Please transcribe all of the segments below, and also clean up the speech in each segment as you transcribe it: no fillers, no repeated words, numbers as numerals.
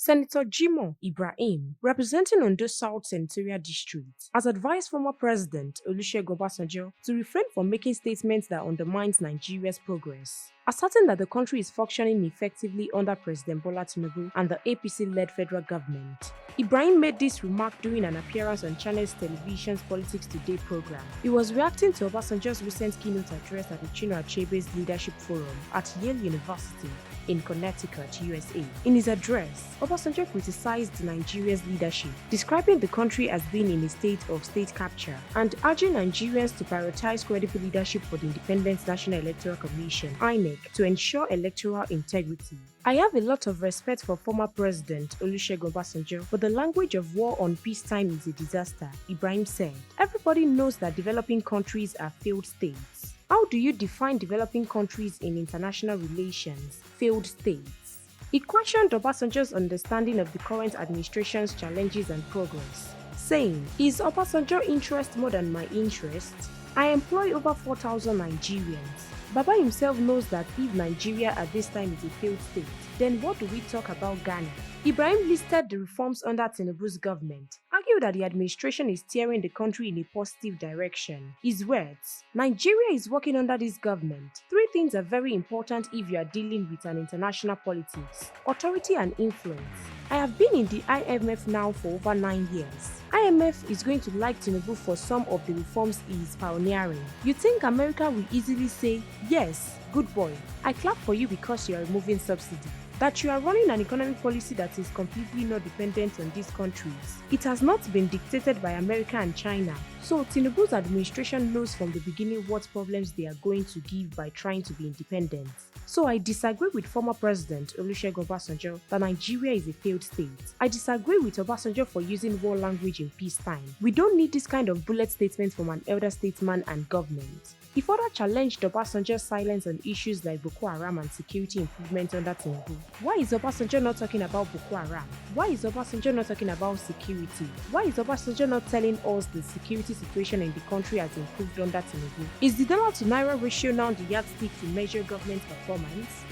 Senator Jimoh Ibrahim, representing Ondo South Senatorial District, has advised former President Olusegun Obasanjo to refrain from making statements that undermines Nigeria's progress, asserting that the country is functioning effectively under President Bola Tinubu and the APC-led federal government. Ibrahim made this remark during an appearance on Channels Television's Politics Today program. He was reacting to Obasanjo's recent keynote address at the Chinua Achebe's Leadership Forum at Yale University in Connecticut, USA. In his address, Obasanjo criticized Nigeria's leadership, describing the country as being in a state of state capture and urging Nigerians to prioritize credible leadership for the Independent National Electoral Commission (INEC) to ensure electoral integrity. I have a lot of respect for former President Olusegun Obasanjo, but the language of war on peacetime is a disaster, Ibrahim said. Everybody knows that developing countries are failed states. How do you define developing countries in international relations? Failed states. He questioned Obasanjo's understanding of the current administration's challenges and progress, saying, "Is Obasanjo interest more than my interest? I employ over 4,000 Nigerians. Baba himself knows that if Nigeria at this time is a failed state, then what do we talk about Ghana?" Ibrahim listed the reforms under Tinubu's government, argued that the administration is steering the country in a positive direction. His words, "Nigeria is working under this government. Three things are very important if you are dealing with an international politics: authority and influence. I have been in the IMF now for over 9 years. IMF is going to like Tinubu for some of the reforms he is pioneering. You think America will easily say, 'Yes, good boy, I clap for you because you are removing subsidy'? That you are running an economic policy that is completely not dependent on these countries. It has not been dictated by America and China. So Tinubu's administration knows from the beginning what problems they are going to give by trying to be independent. So I disagree with former President Olusegun Obasanjo that Nigeria is a failed state. I disagree with Obasanjo for using war language in peacetime. We don't need this kind of bullet statement from an elder statesman and government." He further challenged Obasanjo's silence on issues like Boko Haram and security improvement under Tinubu. Why is Obasanjo not talking about Boko Haram? Why is Obasanjo not talking about security? Why is Obasanjo not telling us the security situation in the country has improved under Tinubu? Is the dollar to naira ratio now the yardstick to measure government performance?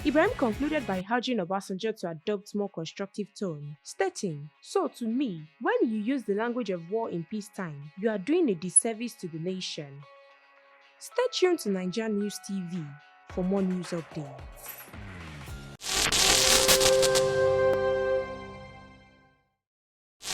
Ibrahim concluded by urging Obasanjo to adopt more constructive tone, stating, "So to me, when you use the language of war in peacetime, you are doing a disservice to the nation." Stay tuned to NaijaNews TV for more news updates.